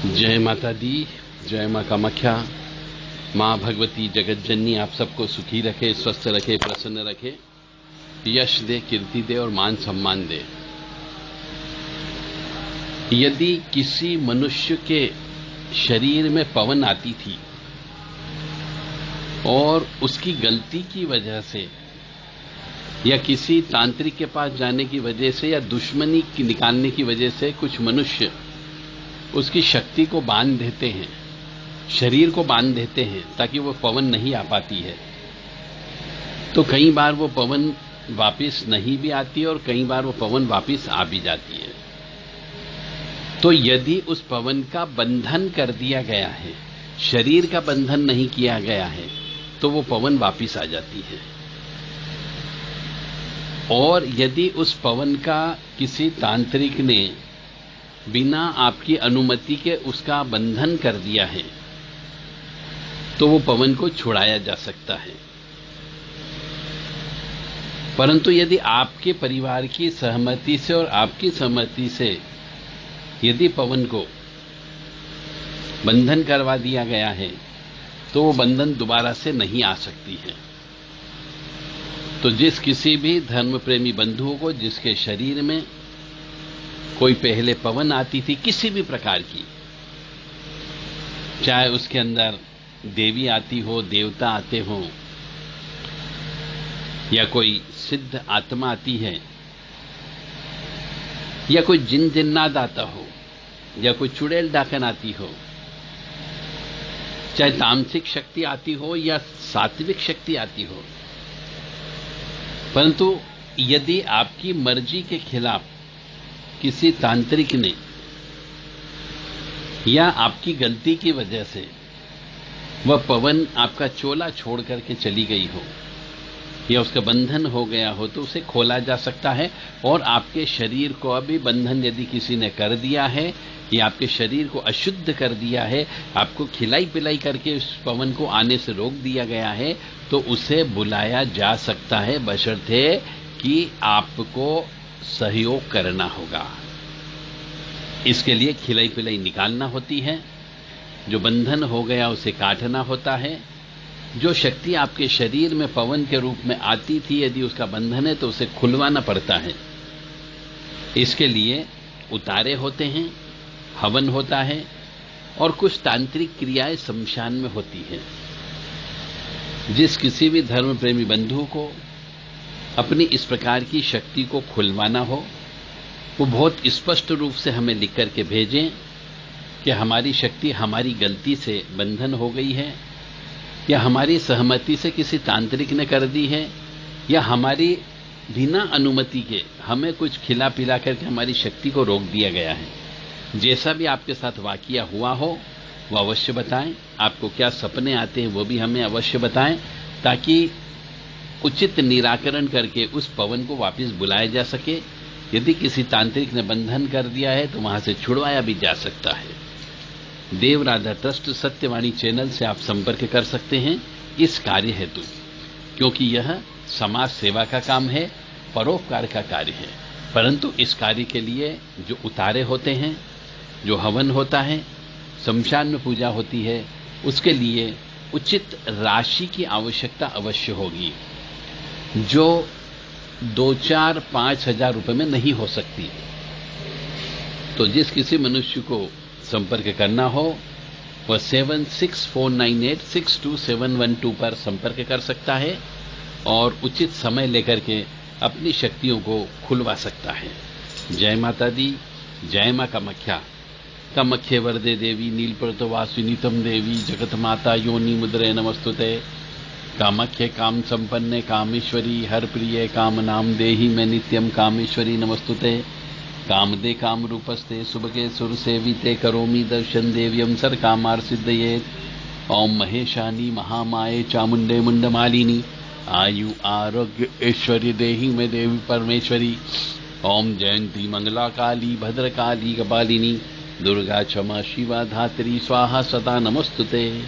जय माता दी, जय माँ कामाख्या। माँ भगवती जगत जननी आप सबको सुखी रखे, स्वस्थ रखे, प्रसन्न रखे, यश दे, कीर्ति दे और मान सम्मान दे। यदि किसी मनुष्य के शरीर में पवन आती थी और उसकी गलती की वजह से या किसी तांत्रिक के पास जाने की वजह से या दुश्मनी की निकालने की वजह से कुछ मनुष्य उसकी शक्ति को बांध देते हैं, शरीर को बांध देते हैं ताकि वो पवन नहीं आ पाती है, तो कई बार वो पवन वापस नहीं भी आती और कई बार वो पवन वापस आ भी जाती है। तो यदि उस पवन का बंधन कर दिया गया है, शरीर का बंधन नहीं किया गया है, तो वो पवन वापस आ जाती है। और यदि उस पवन का किसी तांत्रिक ने बिना आपकी अनुमति के उसका बंधन कर दिया है, तो वो पवन को छुड़ाया जा सकता है। परंतु यदि आपके परिवार की सहमति से और आपकी सहमति से यदि पवन को बंधन करवा दिया गया है, तो वो बंधन दोबारा से नहीं आ सकती है। तो जिस किसी भी धर्म प्रेमी बंधुओं को जिसके शरीर में कोई पहले पवन आती थी किसी भी प्रकार की, चाहे उसके अंदर देवी आती हो, देवता आते हो, या कोई सिद्ध आत्मा आती है, या कोई जिन जिन्नात आता हो, या कोई चुड़ैल डाकन आती हो, चाहे तामसिक शक्ति आती हो या सात्विक शक्ति आती हो, परंतु यदि आपकी मर्जी के खिलाफ किसी तांत्रिक ने या आपकी गलती की वजह से वह पवन आपका चोला छोड़ करके चली गई हो या उसका बंधन हो गया हो, तो उसे खोला जा सकता है। और आपके शरीर को अभी बंधन यदि किसी ने कर दिया है या आपके शरीर को अशुद्ध कर दिया है, आपको खिलाई पिलाई करके उस पवन को आने से रोक दिया गया है, तो उसे बुलाया जा सकता है, बशर्ते कि आपको सहयोग करना होगा। इसके लिए खिलाई पिलाई निकालना होती है, जो बंधन हो गया उसे काटना होता है। जो शक्ति आपके शरीर में पवन के रूप में आती थी, यदि उसका बंधन है तो उसे खुलवाना पड़ता है। इसके लिए उतारे होते हैं, हवन होता है और कुछ तांत्रिक क्रियाएं शमशान में होती हैं। जिस किसी भी धर्म प्रेमी बंधु को अपनी इस प्रकार की शक्ति को खुलवाना हो, वो बहुत स्पष्ट रूप से हमें लिख करके भेजें कि हमारी शक्ति हमारी गलती से बंधन हो गई है, या हमारी सहमति से किसी तांत्रिक ने कर दी है, या हमारी बिना अनुमति के हमें कुछ खिला पिला करके हमारी शक्ति को रोक दिया गया है। जैसा भी आपके साथ वाकया हुआ हो वो अवश्य बताएं। आपको क्या सपने आते हैं वो भी हमें अवश्य बताएं, ताकि उचित निराकरण करके उस पवन को वापस बुलाया जा सके। यदि किसी तांत्रिक ने बंधन कर दिया है तो वहां से छुड़वाया भी जा सकता है। देव राधा ट्रस्ट सत्यवाणी चैनल से आप संपर्क कर सकते हैं इस कार्य हेतु, क्योंकि यह समाज सेवा का काम है, परोपकार का कार्य है। परंतु इस कार्य के लिए जो उतारे होते हैं, जो हवन होता है, शमशान में पूजा होती है, उसके लिए उचित राशि की आवश्यकता अवश्य होगी, जो 2-4-5 हजार रुपए में नहीं हो सकती। तो जिस किसी मनुष्य को संपर्क करना हो वह 7649862712 पर संपर्क कर सकता है और उचित समय लेकर के अपनी शक्तियों को खुलवा सकता है। जय माता दी, जय मां कामाख्या। कामाख्ये वरदे देवी नीलपर्वतवासिनी तम देवी जगत माता योनि मुद्रे नमस्तुते। कामाख्ये काम संपन्ने कामेश्वरी हर प्रिय काम नाम देहि में नित्यम कामेश्वरी नमस्तुते। कामदे काम रूपस्ते सुभगे सुर सेविते करोमि दर्शन देव्यम सर कामार सिद्धयेत। ओम महेशानी महामाये चामुंडे मुंडमालिनी आयु आरोग्य ऐश्वर्य देहि में देवी परमेश्वरी। ओम जयंती मंगला काली भद्रकाली कपालिनी दुर्गा क्षमा शिवा धात्री स्वाहा सदा नमस्तुते।